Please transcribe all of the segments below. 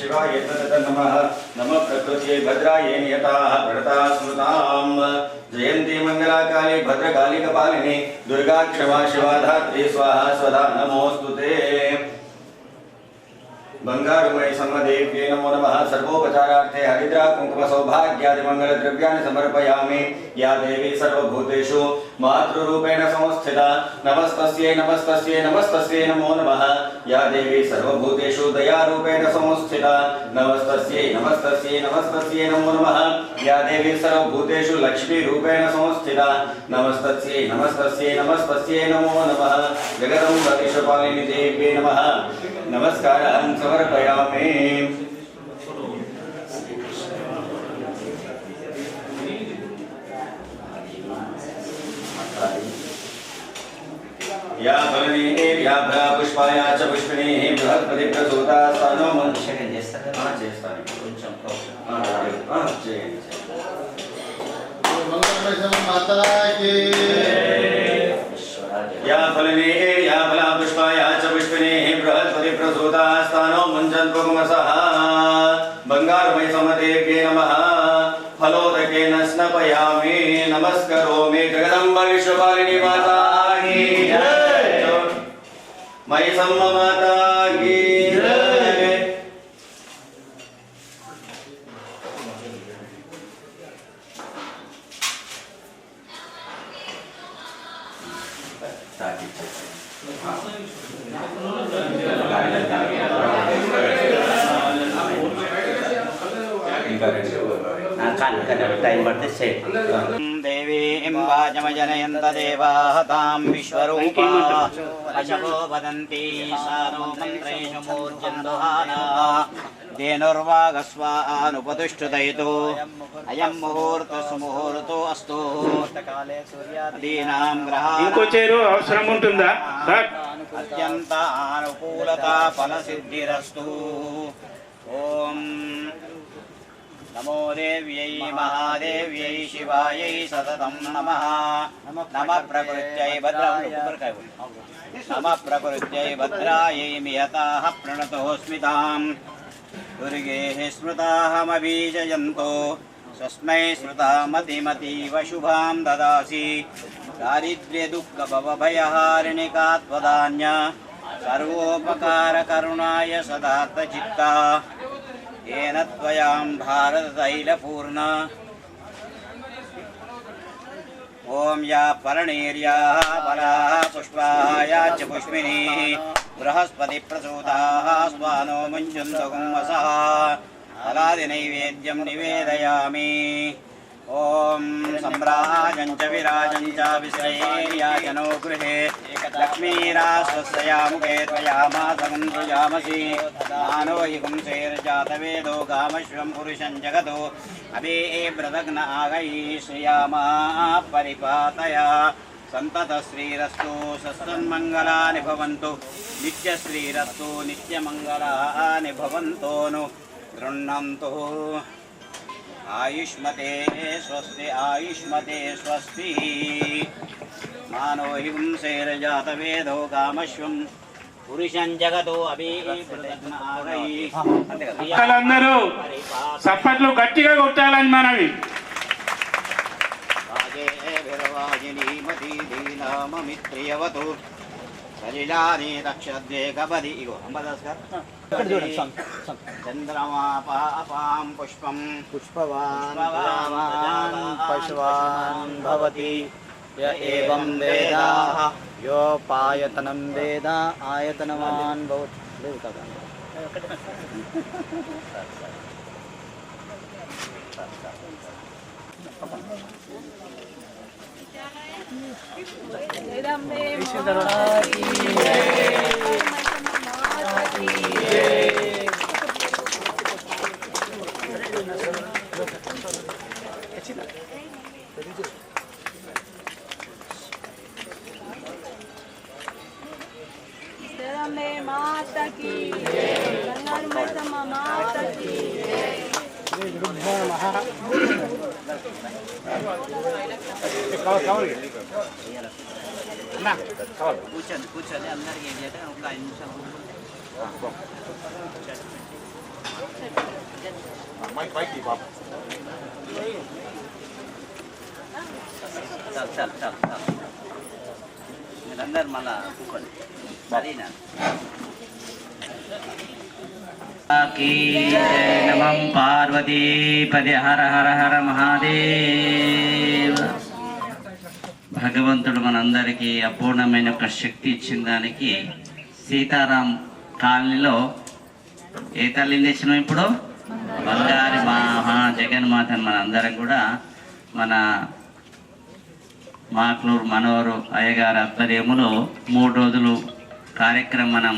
शिवाय नमः नमः प्रकृत्यै भद्रायै नियताः प्रणता स्मृताम् जयन्ती मंगलाकाली भद्रकाली कपालिनी दुर्गा क्षमा शिवा धात्री स्वाहा स्वधा नमोस्तुते बंगारुमय समदेव्ये नमो नमः सर्वोपचारार्थे हरिद्रा कुंकुम सौभाग्यादि मंगल द्रव्याणि समर्पयामि या देवी सर्वभूतेषु मातृरूपेण संस्थिता नमस्तस्यै नमस्तस्यै नमस्तस्यै नमो नमः या देवी सर्वभूतेषु दयारूपेण संस्थिता नमस्तस्यै नमस्तस्यै नमस्तस्यै नमो नमः या देवी सर्वभूतेषु लक्ष्मीरूपेण संस्थिता नमस्तस्यै नमस्तस्यै नमस्तस्यै नमो नमः जगदम्ब विश्वपालिनी देव्यै नमः नमस्कारं समर्पयामि या फलने या भला पुष्पाया च पुष्पिणी बृहस्पति प्रसूता स्तनो मनुष्यके చేస్తాను కొంచెం या फलने या भला पुष्पाया च पुष्पिणी बृहस्पति प्रसूता स्तनो मुञ्चन्त्वगुमसः बंगारुमय समदेव्ये नमः फलोदकेन स्नपयामि नमस्करोमि जगदम्ब विश्वपालिनी माता की जय मयि सम्म माता की जय देवीं वाचमजनयन्त देवाः तां विश्वरूपा अशको वदन्ति सानो मन्त्रेषु मूर्छन्दुहाना धेनुर्वागस्वानुपतिष्ठितयतु अयं मुहूर्तो अस्तु दीनां ग्रहाणां ఇంకో చేరు అవసరం ఉంటుందా సార్ अत्यंत अनुकूलता फलसिद्धिरस्तु ओम नमो देव्यै महादेव्यै शिवायै सततं नमः नमः प्रकृत्यै भद्रायै मियताः प्रणतोऽस्मितां दुर्गेः स्मृताहमबीजयन्तो तस्मै स्मृतामतिमतीव शुभां ददासि दारिद्र्यदुःखभवभयहारिणिका त्वदान्य सर्वोपकारकरुणाय सदात्तचित्ता येन त्वयां भारततैलपूर्ण ओम या पर्णीर्याः फलाः पुष्पाः च पुष्पिणी बृहस्पति प्रसूताः स्वानो मुञ्चन्तुगुंवसः फलादिनैवेद्यं निवेदयामि ओम सम्राजं च विराजं च विश्रयेर्याजनो गृहे लक्ष्मीरास्वस्या मुखे त्वयामासं सृजामसि मानो हि पुंसेर्जातवेदो गामश्वं पुरुषं जगतो अभि व्रतघ्न आगैः श्रियामा परिपातया सन्ततश्रीरस्तु सत्सन्मङ्गलानि भवन्तु नित्यश्रीरस्तु नित्यमङ्गलानि भवन्तु नु गृह्णन्तु आयुष्मते स्वस्ति मानो हि पुंसेर्जातवेदो कामश्वं पुरुषं जगतो అందరూ చప్పట్లు గట్టిగా కొట్టాలని మనవి राजेभिर्वाजिनीमतीदीनाममित्रियवतु सलिलानि रक्षद्वे कपदि इगो अंबदास्कर चंद्रमापां पुष्पं पुष्पवान् पशुवान् भवति य एवं वेद योपायतनं वेद आयतनवान् भवति माता की माता की కూర్చొని అందరికి ఏం చేయాలి ఒక 5 నిమిషాలు మీరందరు మళ్ళా కూర్చోండి సరేనా నమం పార్వతీపదే హర హర హర మహాదేవ్. భగవంతుడు మనందరికీ అపూర్ణమైన ఒక శక్తి ఇచ్చిన దానికి సీతారాం కాలనీలో ఏ తల్లిని తెచ్చినాం ఇప్పుడు? బంగారి మహా జగన్మాతను మనందరం కూడా మన మాక్లూరు మనోరు అయ్యగారి ఆధ్వర్యములో 3 రోజులు కార్యక్రమం మనం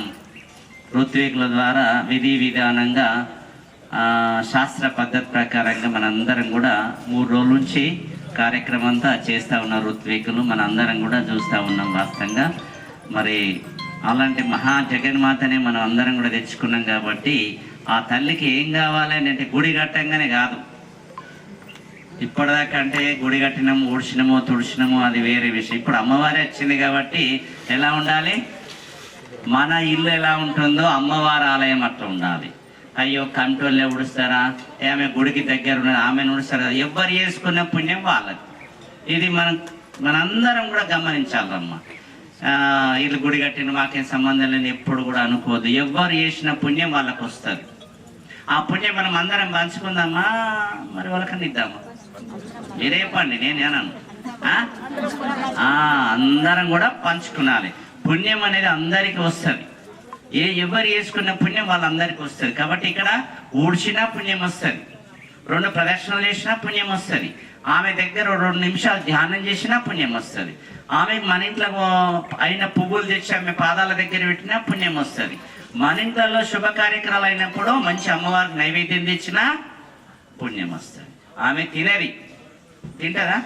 ఋత్వికుల ద్వారా విధి విధానంగా శాస్త్ర పద్ధతి ప్రకారంగా మనందరం కూడా 3 రోజుల నుంచి కార్యక్రమం అంతా చేస్తూ ఉన్నారు ఋత్వికులు. మనందరం కూడా చూస్తూ ఉన్నాం వాస్తవంగా. మరి అలాంటి మహా జగన్మాతని మనం అందరం కూడా తెచ్చుకున్నాం కాబట్టి ఆ తల్లికి ఏం కావాలని అంటే గుడి కట్టంగానే కాదు. ఇప్పటిదాకా అంటే గుడి కట్టినాము, ఊడ్చినాము, తుడిచినాము, అది వేరే విషయం. ఇప్పుడు అమ్మవారి వచ్చింది కాబట్టి ఎలా ఉండాలి? మన ఇల్లు ఎలా ఉంటుందో అమ్మవారి ఆలయం అట్లా ఉండాలి. అయ్యో కంటోళ్ళే ఉడుస్తారా, ఆమె గుడికి దగ్గర ఉన్నది ఆమెను ఉడుస్తారా, ఎవ్వరు చేసుకున్న పుణ్యం వాళ్ళకి. ఇది మనందరం కూడా గమనించాలమ్మ. ఇల్లు గుడి కట్టిన మాకేం సంబంధం లేని ఎప్పుడు కూడా అనుకోవద్దు. ఎవ్వరు చేసిన పుణ్యం వాళ్ళకు వస్తుంది. ఆ పుణ్యం మనం అందరం పంచుకుందామా, మరి వాళ్ళకన్నా ఇద్దామా? మీరే పండి, నేను అన్నాను. అందరం కూడా పంచుకునాలి. పుణ్యం అనేది అందరికీ వస్తుంది. ఎవరు చేసుకున్న పుణ్యం వాళ్ళందరికీ వస్తుంది. కాబట్టి ఇక్కడ ఊడ్చినా పుణ్యం వస్తుంది, 2 ప్రదక్షిణలు చేసినా పుణ్యం వస్తుంది, ఆమె దగ్గర 2 నిమిషాలు ధ్యానం చేసినా పుణ్యం వస్తుంది, ఆమెకు మన ఇంట్లో అయిన పువ్వులు తెచ్చి ఆమె పాదాల దగ్గర పెట్టినా పుణ్యం వస్తుంది. మన ఇంట్లో శుభ కార్యక్రమాలు అయినప్పుడు మంచి అమ్మవారికి నైవేద్యం తెచ్చినా పుణ్యం వస్తుంది. ఆమె తింటదా?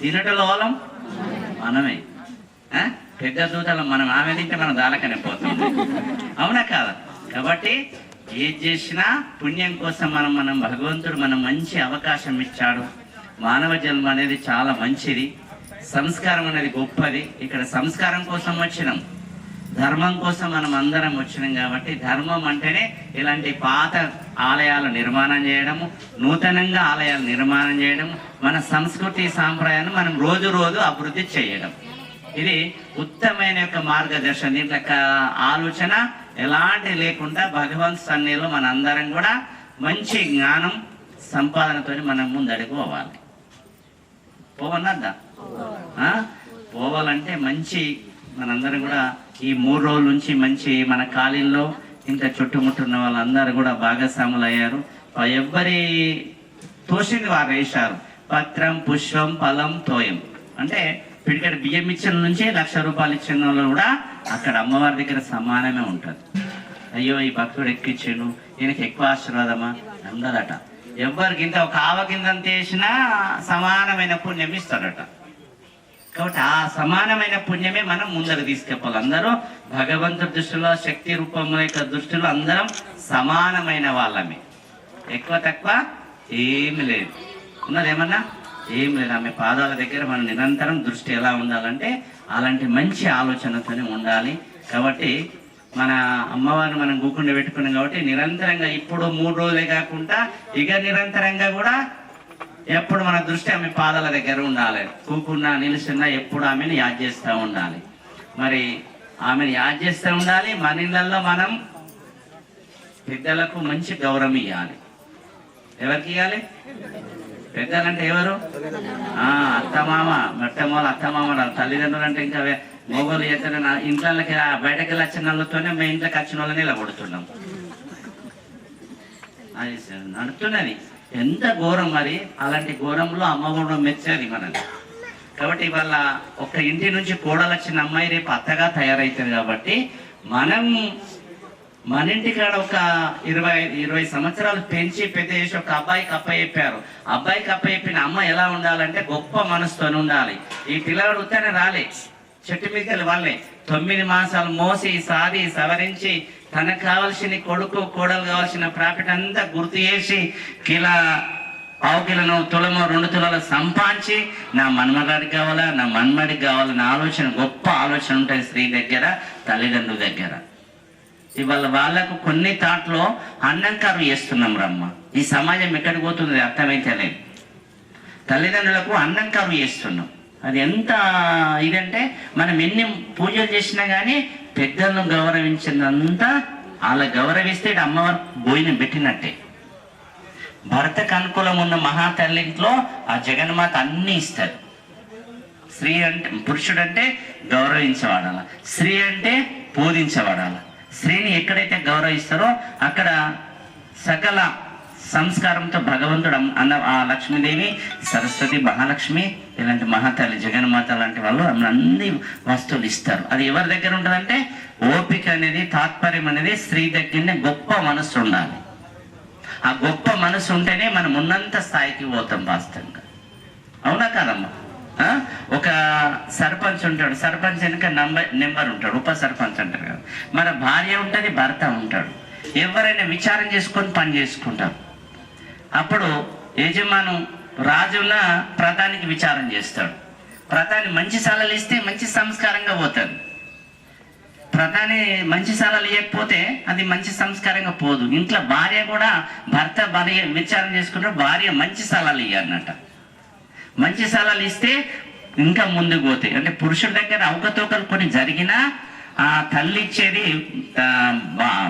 తినటంలో వాళ్ళం మనమే. పెద్ద దూతలు మనం. ఆమె తింటే మనం దాలకనే పోతుంది. అవునా కాదా? కాబట్టి ఏది చేసినా పుణ్యం కోసం మనం భగవంతుడు మనం మంచి అవకాశం ఇచ్చాడు. మానవ జన్మ అనేది చాలా మంచిది. సంస్కారం అనేది గొప్పది. ఇక్కడ సంస్కారం కోసం వచ్చినాం, ధర్మం కోసం మనం అందరం వచ్చినాం. కాబట్టి ధర్మం అంటేనే ఇలాంటి పాత ఆలయాలు నిర్మాణం చేయడము, నూతనంగా ఆలయాలు నిర్మాణం చేయడము, మన సంస్కృతి సాంప్రదాయాన్ని మనం రోజు రోజు అభివృద్ధి చేయడం. ఇది ఉత్తమైన యొక్క మార్గదర్శనం. దీంట్లో ఆలోచన ఎలాంటి లేకుండా భగవంత్ సన్నిధిలో మన అందరం కూడా మంచి జ్ఞానం సంపాదనతో మనం ముందడుగు పోవాలి. పోవన్నద్దా? పోవాలంటే మంచి మనందరం కూడా ఈ 3 రోజుల నుంచి మంచి మన కాలంలో ఇంకా చుట్టుముట్టున్న వాళ్ళందరూ కూడా భాగస్వాములు అయ్యారు. ఎవ్వరి తోసింది వారు వేశారు. పత్రం, పుష్పం, ఫలం, తోయం అంటే పిడికడ బియ్యం ఇచ్చిన నుంచి 1,00,000 రూపాయలు ఇచ్చిన వాళ్ళు కూడా అక్కడ అమ్మవారి దగ్గర సమానమే ఉంటుంది. అయ్యో ఈ భక్తుడు ఎక్కిచ్చిండు, ఈయనకి ఎక్కువ ఆశీర్వాదమా ఉండదట. ఎవరికి ఇంత ఒక ఆవ కిందంత వేసినా సమానమైన పుణ్యం ఇస్తారట. కాబట్టి ఆ సమానమైన పుణ్యమే మనం ముందరకు తీసుకెళ్ళాలి. అందరూ భగవంతుడి దృష్టిలో, శక్తి రూపంలో యొక్క దృష్టిలో అందరం సమానమైన వాళ్ళమే. ఎక్కువ తక్కువ ఏమి లేదు. ఉన్నదేమన్నా ఏం లేదు. ఆమె పాదాల దగ్గర మనం నిరంతరం దృష్టి ఎలా ఉండాలంటే అలాంటి మంచి ఆలోచనతోనే ఉండాలి. కాబట్టి మన అమ్మవారిని మనం గూకుండా పెట్టుకున్నాం కాబట్టి నిరంతరంగా ఇప్పుడు 3 రోజులే కాకుండా ఇక నిరంతరంగా కూడా ఎప్పుడు మన దృష్టి ఆమె పాదాల దగ్గర ఉండాలి. కూకున్నా నిలుస్తున్నా ఎప్పుడు ఆమెను యాద్ చేస్తూ ఉండాలి. మరి ఆమెను యాద్ చేస్తూ ఉండాలి. మన ఇళ్ళల్లో మనం పెద్దలకు మంచి గౌరవం ఇవ్వాలి. ఎవరికి ఇవ్వాలి? పెద్దలంటే ఎవరు? అత్తమామ, మొట్టమొదలు అత్తమామ. తల్లిదండ్రులు అంటే ఇంకా మొగోళ్ళు చేస్తారు. ఇంట్లోకి బయటకు వచ్చిన వాళ్ళతోనే మేము ఇంట్లోకి వచ్చిన వాళ్ళని ఇలా కొడుతున్నాం. అది నడుతున్నది. ఎంత ఘోరం మరి. అలాంటి ఘోరంలో అమ్మ కూడా మెచ్చేది మనల్ని. కాబట్టి ఇవాళ ఒక ఇంటి నుంచి కోడలు వచ్చిన అమ్మాయి రేపు అత్తగా తయారవుతుంది. కాబట్టి మనం మన ఇంటికాడ ఒక 20 సంవత్సరాలు పెంచి పెద్ద చేసి ఒక అబ్బాయికి అప్పచెప్పారు. అబ్బాయికి అప్పచెప్పిన అమ్మ ఎలా ఉండాలంటే గొప్ప మనసుతో ఉండాలి. ఈ పిల్లవాడు ఉత్తనే రాలే, చెట్టు మీదకి వాళ్ళే 9 మాసాలు మోసి సాది సవరించి తనకు కావాల్సిన కొడుకు కోడలు కావాల్సిన ప్రాఫిట్ అంతా గుర్తు చేసి పావు కిలోను తులమో 2 తులాలు సంపాదించి నా మన్మగాడికి కావాలా, నా మన్మడికి కావాలన్న ఆలోచన, గొప్ప ఆలోచన ఉంటుంది స్త్రీ దగ్గర, తల్లిదండ్రుల దగ్గర. ఇవాళ వాళ్ళకు కొన్ని తాట్లో అన్నం కరువు చేస్తున్నాం రమ్మ. ఈ సమాజం ఎక్కడికి పోతుంది అర్థమైతే లేదు. తల్లిదండ్రులకు అన్నం కరువు చేస్తున్నాం. అది ఎంత ఇదంటే మనం ఎన్ని పూజలు చేసినా కానీ పెద్దలను గౌరవించినంత అలా గౌరవిస్తే అమ్మవారు భోజనం పెట్టినట్టే. భర్తకు అనుకూలం ఉన్న మహాతల్లిలో ఆ జగన్మాత అన్ని ఇస్తారు. స్త్రీ అంటే పురుషుడు అంటే గౌరవించబడాల, స్త్రీ అంటే పూజించబడాల. స్త్రీని ఎక్కడైతే గౌరవిస్తారో అక్కడ సకల సంస్కారంతో భగవంతుడు అన్న ఆ లక్ష్మీదేవి, సరస్వతి, మహాలక్ష్మి ఇలాంటి మహాతల్లి జగన్మాత లాంటి వాళ్ళు అన్ని వస్తువులు ఇస్తారు. అది ఎవరి దగ్గర ఉంటుందంటే ఓపిక అనేది, తాత్పర్యం అనేది స్త్రీ దగ్గరనే గొప్ప మనసు ఉండాలి. ఆ గొప్ప మనసు ఉంటేనే మనం ఉన్నంత స్థాయికి పోతాం వాస్తవంగా. అవునా కాదమ్మా? ఒక సర్పంచ్ ఉంటాడు, సర్పంచ్ వెనుక నెంబర్ ఉంటాడు, ఉప సర్పంచ్ అంటారు కదా. మన భార్య ఉంటుంది, భర్త ఉంటాడు. ఎవరైనా విచారం చేసుకొని పని చేసుకుంటారు. అప్పుడు యజమాను రాజున ప్రధానికి విచారం చేస్తాడు. ప్రధాని మంచి సలహాలు ఇస్తే మంచి సంస్కారంగా పోతాడు. ప్రధాని మంచి సలహాలు ఇవ్వకపోతే అది మంచి సంస్కారంగా పోదు. ఇంట్లో భార్య కూడా భర్త భార్య విచారం చేసుకుంటారు, భార్య మంచి సలహాలు ఇవ్వాలన్నట. మంచి సలహాలు ఇస్తే ఇంకా ముందుకు పోతాయి. అంటే పురుషుడి దగ్గర అవకతవకలు కొన్ని జరిగినా ఆ తల్లి ఇచ్చేది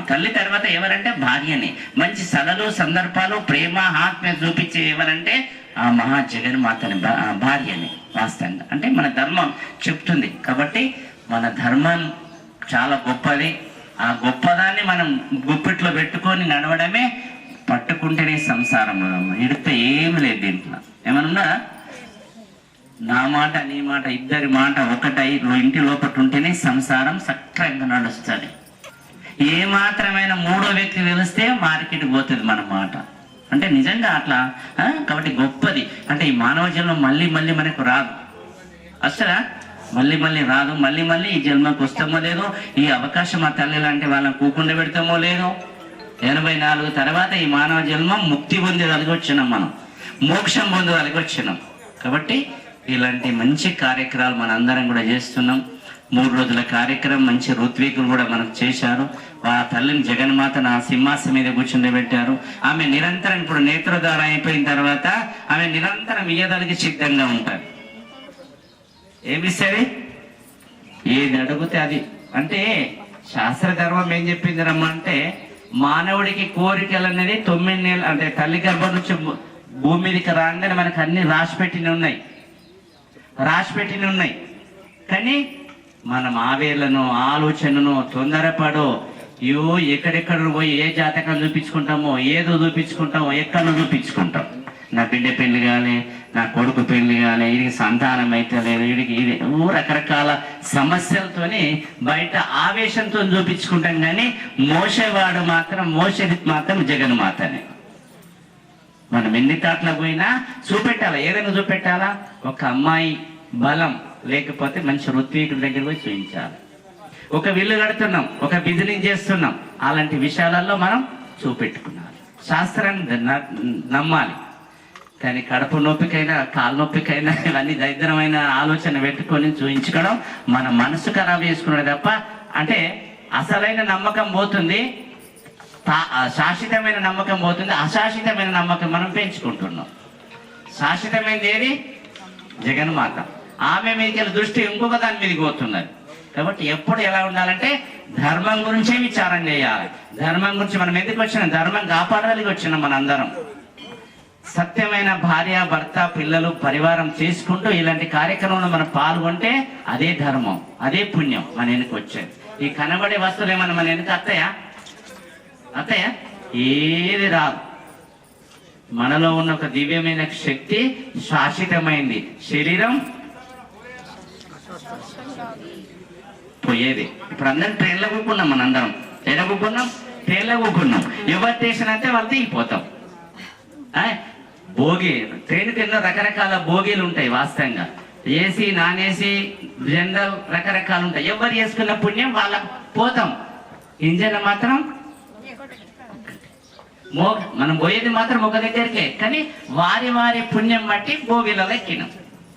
తల్లి తర్వాత ఎవరంటే భార్యని. మంచి సలహాలు, సందర్భాలు, ప్రేమ, ఆత్మీయత చూపించే ఎవరంటే ఆ మహా జగన్మాతని భార్యని. వాస్తవంగా అంటే మన ధర్మం చెప్తుంది. కాబట్టి మన ధర్మం చాలా గొప్పది. ఆ గొప్పదాన్ని మనం గుప్పిట్లో పెట్టుకొని నడవడమే. పట్టుకుంటేనే సంసారం. ఇడితే ఏమి లేదు దీంట్లో. ఏమన్నా నా మాట నీ మాట ఇద్దరి మాట ఒకటై ఇంటి లోపల ఉంటేనే సంసారం సక్రంగా నడుస్తుంది. ఏ మాత్రమైన మూడో వ్యక్తి తెలిస్తే మార్కెట్ పోతుంది మన మాట. అంటే నిజంగా అట్లా. కాబట్టి గొప్పది. అంటే ఈ మానవ జన్మ మళ్ళీ మళ్ళీ మనకు రాదు. అసలు మళ్ళీ రాదు. మళ్ళీ ఈ జన్మకు వస్తామో లేదో, ఈ అవకాశం ఆ తల్లి లాంటి వాళ్ళని కూకుండా పెడతామో లేదో. 84 తర్వాత ఈ మానవ జన్మ ముక్తి పొందేదానికి వచ్చినాం, మనం మోక్షం పొందేదానికి వచ్చినాం. కాబట్టి ఇలాంటి మంచి కార్యక్రమాలు మన అందరం కూడా చేస్తున్నాం. 3 రోజుల కార్యక్రమం మంచి ఋత్వికులు కూడా మనకు చేశారు. ఆ తల్లిని జగన్మాత నా సింహాసనం మీద కూర్చుండబెట్టారు. ఆమె నిరంతరం ఇప్పుడు నేత్రధార అయిపోయిన తర్వాత ఆమె నిరంతరం ఇయ్యడానికి సిద్ధంగా ఉంటారు. ఏమిస్తుంది? ఏది అడిగితే అది. అంటే శాస్త్ర ధర్మం ఏం చెప్పింది రమ్మ అంటే మానవుడికి కోరికలు అనేది 9 నెలలు అంటే తల్లి గర్భం నుంచి భూమి మీదకి రాగానే మనకు అన్ని రాసిపెట్టిన ఉన్నాయి. కానీ మనం ఆవేళ్లను, ఆలోచనను, తొందరపడో ఎక్కడెక్కడ పోయి ఏ జాతకం చూపించుకుంటామో, ఏదో చూపించుకుంటామో, ఎక్కడో చూపించుకుంటాం. నా బిడ్డ పెళ్లి కాలే, నా కొడుకు పెళ్లి కాలే, వీడికి సంతానం అయితే లేదు, వీడికి ఇది రకరకాల సమస్యలతోని బయట ఆవేశంతో చూపించుకుంటాం. కానీ మోసేది మాత్రం జగన్మాతనే. మనం ఎన్ని తాట్లకు పోయినా చూపెట్టాలా, ఏదైనా చూపెట్టాలా. ఒక అమ్మాయి బలం లేకపోతే మంచి ఋత్వికుడి దగ్గర పోయి చూపించాలి. ఒక ఇల్లు కడుతున్నాం, ఒక బిజినెస్ చేస్తున్నాం, అలాంటి విషయాలలో మనం చూపెట్టుకున్నాలి. శాస్త్రాన్ని నమ్మాలి. కానీ కడుపు నొప్పికైనా, కాలు నొప్పికైనా ఇవన్నీ దరిద్రమైన ఆలోచన పెట్టుకొని చూపించుకోవడం మన మనసు ఖరాబ్ చేసుకున్నాడు తప్ప. అంటే అసలైన నమ్మకం పోతుంది, శాశ్వతమైన నమ్మకం పోతుంది, అశాశ్వతమైన నమ్మకం మనం పెంచుకుంటున్నాం. శాశ్వతమైనది ఏది? జగన్మాత. ఆమె మీదకి దృష్టి ఇంకొక దాని మీదకి పోతున్నది. కాబట్టి ఎప్పుడు ఎలా ఉండాలంటే ధర్మం గురించే విచారం చేయాలి. ధర్మం గురించి మనం ఎందుకు వచ్చినాం? ధర్మం కాపాడడానికి వచ్చినాం మనందరం. సత్యమైన భార్య, భర్త, పిల్లలు, పరివారం చేసుకుంటూ ఇలాంటి కార్యక్రమంలో మనం పాల్గొంటే అదే ధర్మం, అదే పుణ్యం మన వెనుక వచ్చేది. ఈ కనబడే వస్తువులు ఏమన్నా మన వెనుక అత్తయ్య ఏది రాదు. మనలో ఉన్న ఒక దివ్యమైన శక్తి శాశ్వతమైంది. శరీరం పోయేది. ఇప్పుడు అందరం ట్రైన్లో కూకున్నాం, మనందరం ట్రైన్లో కూకున్నాం. ఎవరు స్టేషన్ అయితే వాళ్ళు దిగిపోతాం. భోగి ట్రైన్ కింద రకరకాల భోగిలు ఉంటాయి. వాస్తవంగా ఏసీ, నాన్ ఏసీ, జనరల్ రకరకాలు ఉంటాయి. ఎవరు చేసుకున్న పుణ్యం వాళ్ళకు పోతాం. ఇంజన్ మాత్రం మనం పోయేది మాత్రం ఒక దగ్గరికే. కానీ వారి పుణ్యం బట్టి భోగిలలో ఎక్కినాం.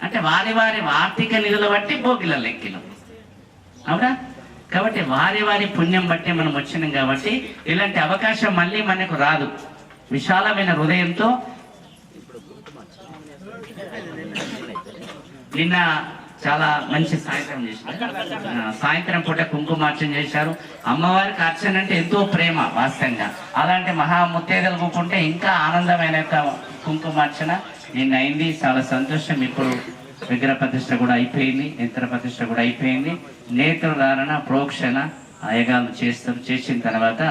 అంటే వారి ఆర్థిక నిధులు బట్టి భోగిలలో ఎక్కినాం. అవునా? కాబట్టి వారి వారి పుణ్యం బట్టి మనం వచ్చినాం కాబట్టి ఇలాంటి అవకాశం మళ్ళీ మనకు రాదు. విశాలమైన హృదయంతో నిన్న చాలా మంచి సాయంత్రం చేశారు. సాయంత్రం పూట కుంకుమార్చన చేశారు. అమ్మవారికి అర్చన అంటే ఎంతో ప్రేమ వాస్తవంగా. అలాంటి మహా ముత్తేదలు కూకుంటే ఇంకా ఆనందమైన కుంకుమార్చన నిన్న అయింది. చాలా సంతోషం. ఇప్పుడు విగ్రహ ప్రతిష్ట కూడా అయిపోయింది, యంత్ర ప్రతిష్ట కూడా అయిపోయింది. నేత్రధారణ ప్రోక్షణ అయ్యగారు చేస్తారు. చేసిన తర్వాత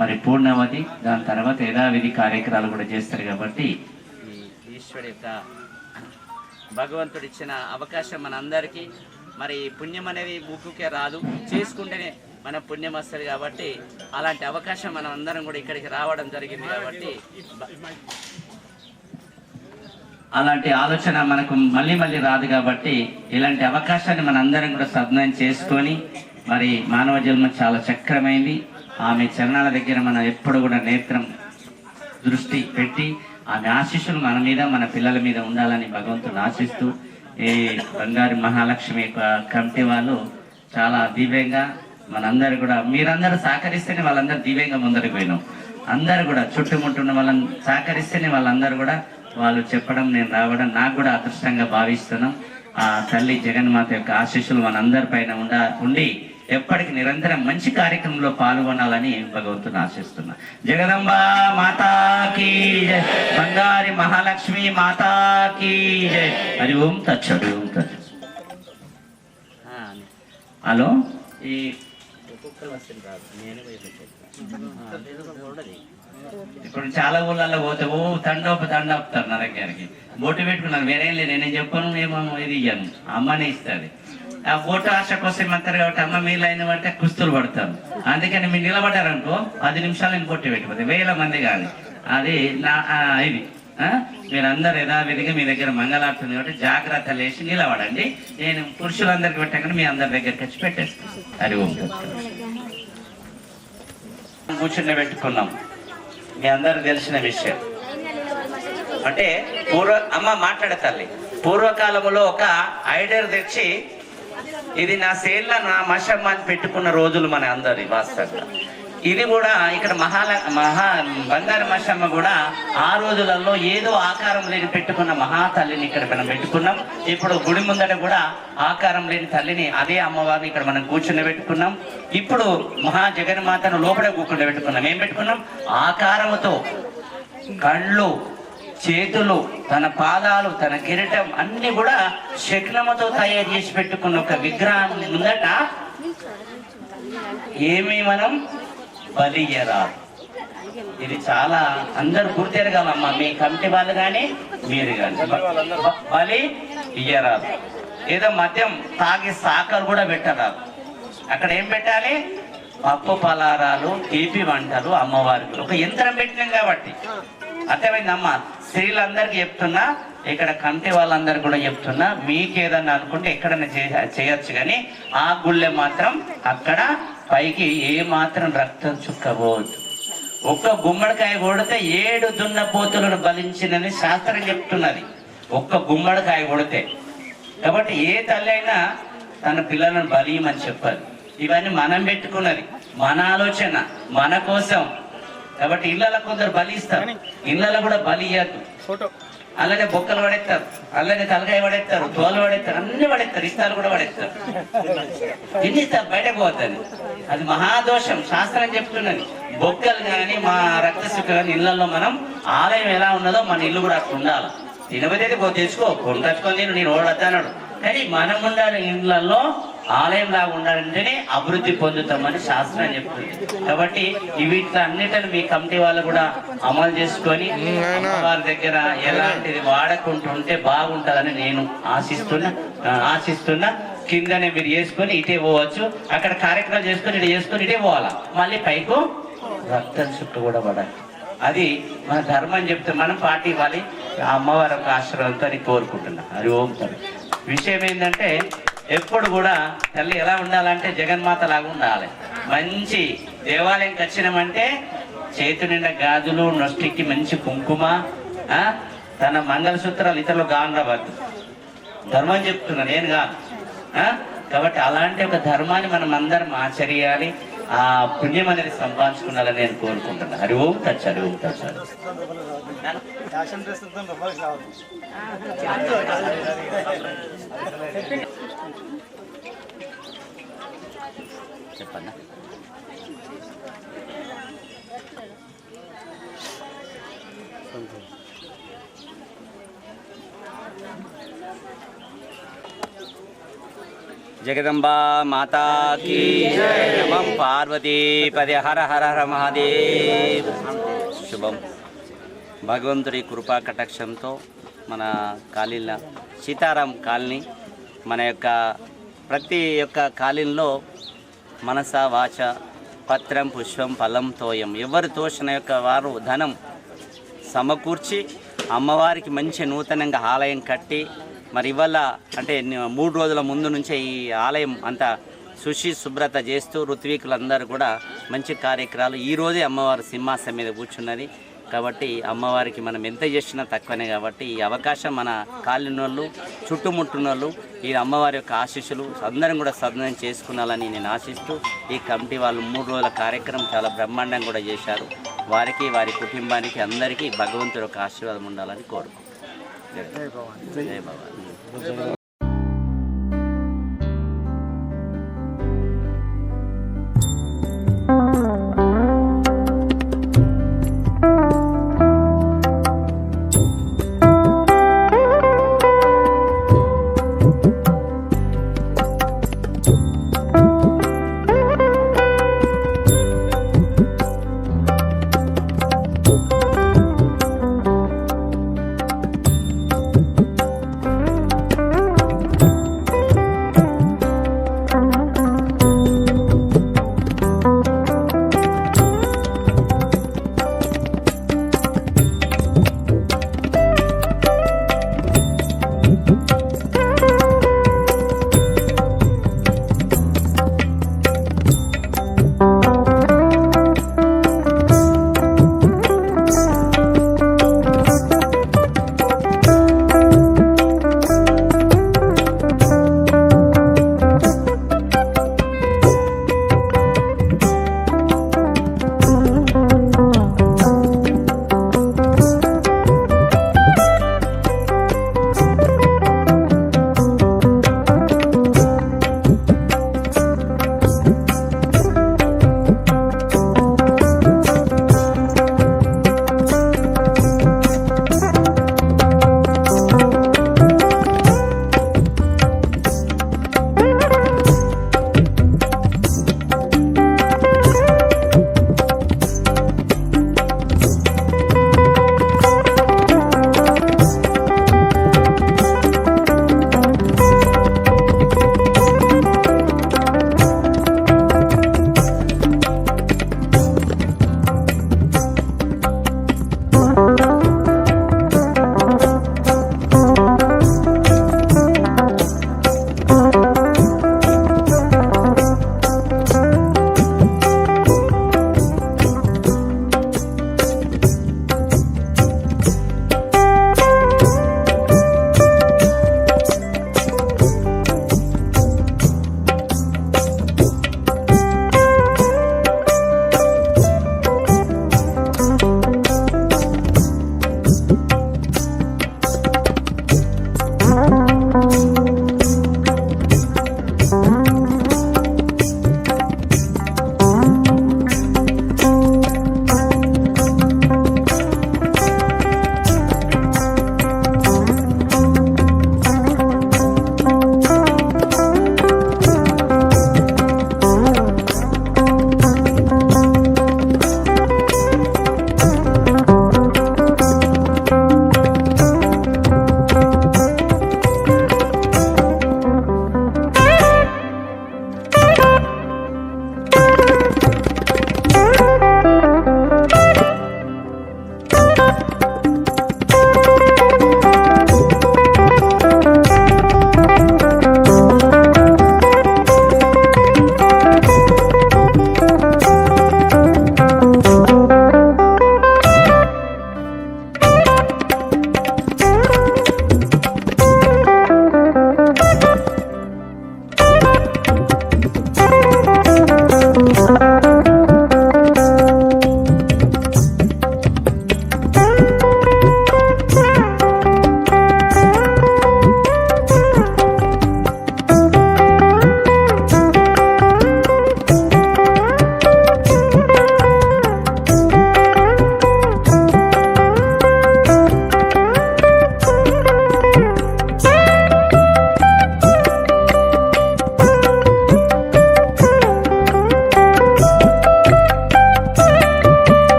మరి పూర్ణవతి, దాని తర్వాత యథావిధి కార్యక్రమాలు కూడా చేస్తారు. కాబట్టి ఈశ్వరుడి యొక్క భగవంతుడు ఇచ్చిన అవకాశం మన అందరికీ. మరి పుణ్యం అనేది ముక్కుకే రాదు, చేసుకుంటేనే మన పుణ్యం వస్తుంది. కాబట్టి అలాంటి అవకాశం మనం అందరం కూడా ఇక్కడికి రావడం జరిగింది. కాబట్టి అలాంటి ఆలోచన మనకు మళ్ళీ మళ్ళీ రాదు. కాబట్టి ఇలాంటి అవకాశాన్ని మన అందరం కూడా సద్వినియోగం చేసుకొని మరి మానవ జన్మ చాలా చక్రమైంది. ఆమె చరణాల దగ్గర మనం ఎప్పుడు కూడా నేత్రం దృష్టి పెట్టి ఆమె ఆశీస్సులు మన మీద మన పిల్లల మీద ఉండాలని భగవంతుని ఆశిస్తూ ఈ బంగారు మహాలక్ష్మి కమిటీ వాళ్ళు చాలా దివ్యంగా మనందరూ కూడా మీరందరూ సహకరిస్తేనే వాళ్ళందరూ దివ్యంగా ముందరికి పోయినాం. అందరూ కూడా చుట్టుముట్టున్న వాళ్ళని సహకరిస్తేనే వాళ్ళందరూ కూడా వాళ్ళు చెప్పడం నేను రావడం నాకు కూడా అదృష్టంగా భావిస్తున్నాం. ఆ తల్లి జగన్మాత యొక్క ఆశీస్సులు మనందరి పైన ఉండి ఎప్పటికి నిరంతరం మంచి కార్యక్రమంలో పాల్గొనాలని భగవంతుని ఆశిస్తున్నా. జగదంబ మాతాకి జై, బంగారి మహాలక్ష్మి మాతాకి జై. హరి ఓం తచ్చడు. ఓం తచ్చ. హలో, ఈ ఇప్పుడు చాలా ఊళ్ళల్లో పోతే తండోపుతారు నా దగ్గరికి. బొట్టు పెట్టుకున్నాను, వేరేం లేదు, నేనేం చెప్పాను, ఏమో ఇది ఇయ్యాను, అమ్మనే ఇస్తుంది. ఆ ఫోటో ఆశ కోసం ఏమంటారు కాబట్టి అమ్మ మీరు అయిన పడితే కుస్తులు పడతారు. అందుకని మీరు నిలబడ్డారనుకో 10 నిమిషాలు నేను పొట్టి పెట్టిపోతే 1000 మంది కానీ అది నా ఇది మీరందరూ యథావిధిగా మీ దగ్గర మంగళాడుతుంది కాబట్టి జాగ్రత్త లేచి నిలబడండి. నేను పురుషులందరికి పెట్టాక మీ అందరి దగ్గరికి వచ్చి పెట్టేస్తాను. హరి ఓం. కూర్చుని పెట్టుకున్నాం, మీ అందరు తెలిసిన విషయం. అంటే అమ్మ మాట్లాడతాలి, పూర్వకాలంలో ఒక ఐడర్ తెచ్చి ఇది నా సేల్ల నా మషమ్మ అని పెట్టుకున్న రోజులు మన అందరి వాస్తవంగా. ఇది కూడా ఇక్కడ బంగారు మషమ్మ కూడా ఆ రోజులలో ఏదో ఆకారం లేని పెట్టుకున్న మహా తల్లిని ఇక్కడ మనం పెట్టుకున్నాం. ఇప్పుడు గుడి ముందట కూడా ఆకారం లేని తల్లిని అదే అమ్మవారిని ఇక్కడ మనం కూర్చుని పెట్టుకున్నాం. ఇప్పుడు మహా జగన్మాతను లోపల కూర్చుని పెట్టుకున్నాం. ఏం పెట్టుకున్నాం? ఆకారముతో కళ్ళు, చేతులు, తన పాదాలు, తన కిరీటం అన్ని కూడా శక్నముతో తయారు చేసి పెట్టుకున్న ఒక విగ్రహాన్ని ముందట ఏమి మనం బలి ఇయ్యరాదు. ఇది చాలా అందరు గుర్తెరగాలమ్మా, మీ కమిటీ వాళ్ళు కానీ మీరు కానీ బలి ఇయ్యరాదు. ఏదో మద్యం తాగి సాకలు కూడా పెట్టరాదు. అక్కడ ఏం పెట్టాలి? పప్పు పలారాలు, తీపి వంటలు అమ్మవారికి. ఒక యంత్రం పెట్టినాం కాబట్టి అర్థమైందమ్మా. స్త్రీలందరికీ చెప్తున్నా, ఇక్కడ కమిటీ వాళ్ళందరూ కూడా చెప్తున్నా, మీకేదన్నా అనుకుంటే ఎక్కడన్నా చేయొచ్చు, కానీ ఆ గుళ్ళె మాత్రం అక్కడ పైకి ఏ మాత్రం రక్తం చుక్కబోదు. ఒక్క గుమ్మడికాయ కొడితే 7 దున్నపోతులను బలించినని శాస్త్రం చెప్తున్నది. ఒక్క గుమ్మడికాయ కొడితే. కాబట్టి ఏ తల్లి అయినా తన పిల్లలను బలియమని చెప్పాలి. ఇవన్నీ మనం పెట్టుకున్నది, మన ఆలోచన, మన కోసం. కాబట్టి ఇళ్ళలో కొందరు బలి ఇస్తారు, ఇళ్ళలో కూడా బలి ఇయ్యద్దు. అలానే బొక్కలు పడేస్తారు, అలానే తలకాయ పడేస్తారు, తోలు పడేస్తారు, అన్ని పడేస్తారు, ఇస్తారు కూడా పడేస్తారు. ఇన్ని ఇస్తారు, బయటకు పోతుంది. అది మహాదోషం. శాస్త్రం చెప్తున్నది. బొక్కలు కానీ మా రక్తశుద్ధ కానీ ఇళ్లలో మనం ఆలయం ఎలా ఉన్నదో మన ఇల్లు కూడా అట్లా ఉండాలి. తినబోతే తెచ్చుకో, కొనుకొచ్చుకొని నేను ఓడతాడు. కానీ మనం ఉండాలి ఇళ్లలో ఆలయం లాగా ఉండాలంటేనే అభివృద్ధి పొందుతామని శాస్త్రం చెప్తుంది. కాబట్టి వీటిలో అన్నిటిని మీ కమిటీ వాళ్ళు కూడా అమలు చేసుకొని వారి దగ్గర ఎలాంటిది వాడకుంటుంటే బాగుంటుందని నేను ఆశిస్తున్నా. కిందనే మీరు చేసుకొని ఇటే పోవచ్చు, అక్కడ కార్యక్రమాలు చేసుకొని ఇటు చేసుకొని ఇటే పోవాలా. మళ్ళీ పైకు రక్తం చుట్టూ కూడా పడాలి. అది మన ధర్మం చెప్తే మనం పార్టీ ఇవ్వాలి. అమ్మవారి యొక్క ఆశీర్వాదంతో అని కోరుకుంటున్నా. హరి ఓం. విషయం ఏంటంటే ఎప్పుడు కూడా తల్లి ఎలా ఉండాలంటే జగన్మాత లాగా ఉండాలి. మంచి దేవాలయంకి వచ్చినామంటే చేతి నిండా గాజులు, నొస్టికి మంచి కుంకుమ, తన మంగళసూత్రాలు ఇతరులు కానరావద్దు. ధర్మం చెప్తున్నా, నేను కాదు. కాబట్టి అలాంటి ఒక ధర్మాన్ని మనం అందరం ఆచరియాలి. ఆ పుణ్యం అనేది సంపాదించుకున్నారని నేను కోరుకుంటున్నాను. హరి ఓం తచ్చ హరి ఓం తచ్చ. చెప్పన్నా జగదంబా మాతా కీ జై. నమః పార్వతీపదే. హర హర హర మహాదేవ్. శుభం. భగవంతుడి కృపా కటాక్షంతో మన కాలనీల సీతారాం కాలనీ మన యొక్క ప్రతి ఒక్క కాలనీలో మనస వాచ పత్రం పుష్పం ఫలం తోయం ఎవరు తోచిన యొక్క వారు ధనం సమకూర్చి అమ్మవారికి మంచి నూతనంగా ఆలయం కట్టి మరి ఇవాళ అంటే 3 రోజుల ముందు నుంచే ఈ ఆలయం అంతా శుభ్రత చేస్తూ ఋత్వికులందరూ కూడా మంచి కార్యక్రమాలు. ఈరోజే అమ్మవారు సింహాసనం మీద కూర్చున్నది కాబట్టి అమ్మవారికి మనం ఎంత చేసినా తక్కువనే. కాబట్టి ఈ అవకాశం మన కాలినోళ్ళు చుట్టుముట్టునోళ్ళు ఈ అమ్మవారి యొక్క ఆశీస్సులు అందరం కూడా సద్వినియోగం చేసుకున్నాలని నేను ఆశిస్తూ ఈ కమిటీ వాళ్ళు 3 రోజుల కార్యక్రమం చాలా బ్రహ్మాండంగా కూడా చేశారు. వారికి వారి కుటుంబానికి అందరికీ భగవంతుడి యొక్క ఆశీర్వాదం ఉండాలని కోరుకుంటున్నాను. జై భవాని.